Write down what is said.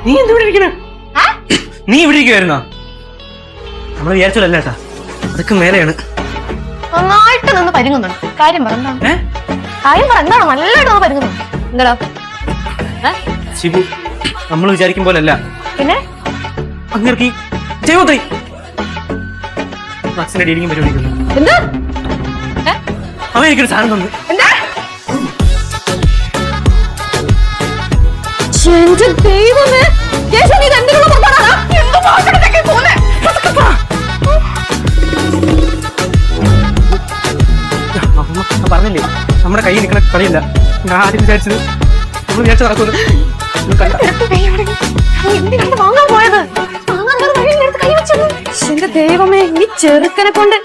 നീ എന്തിവിടെ ഇരിക്കണ? നീ ഇവിടെ ഇരിക്കുവായിരുന്നോ? നമ്മള് വിചാരിച്ചല്ല ഏട്ടാ, അതൊക്കെ മേലെയാണ്. നന്നായിട്ട് നിന്ന് പരുങ്ങുന്നുണ്ട്. കാര്യം പറ എന്താണ്? കാര്യം പറ എന്താണ്? നല്ലതായിട്ട് നിന്ന് പരുങ്ങുന്നുണ്ട്. എന്താടാ ശിബു, നമ്മൾ വിചാരിക്കും പോലല്ല. പിന്നെ അങ്ങേർക്ക് ജൈവോത്രി വാക്സിന്റെ ഡീലിംഗും പരിപാടിക്കുന്നു. എന്താ അവൻ എനിക്കൊരു സാധനം തന്നു. എന്താ എന്റെ ദൈവമേ, കേശവ നീ എന്തിനുള്ള പുറത്താടാ? എന്തോ പാക്കടത്തേക്ക് പോന്നെ. പറഞ്ഞില്ലേ നമ്മുടെ കയ്യിൽ നിൽക്കുന്ന കളിയില്ല. ഞാൻ ആദ്യം വിചാരിച്ചത് നമ്മൾ വിചാരിച്ച നടക്കുന്നു. എന്തിനാണ് വാങ്ങാൻ പോയത്? വാങ്ങാൻ കൈ വെച്ചത്. എന്റെ ദൈവമേ, ഈ ചെറുക്കനെ കൊണ്ട്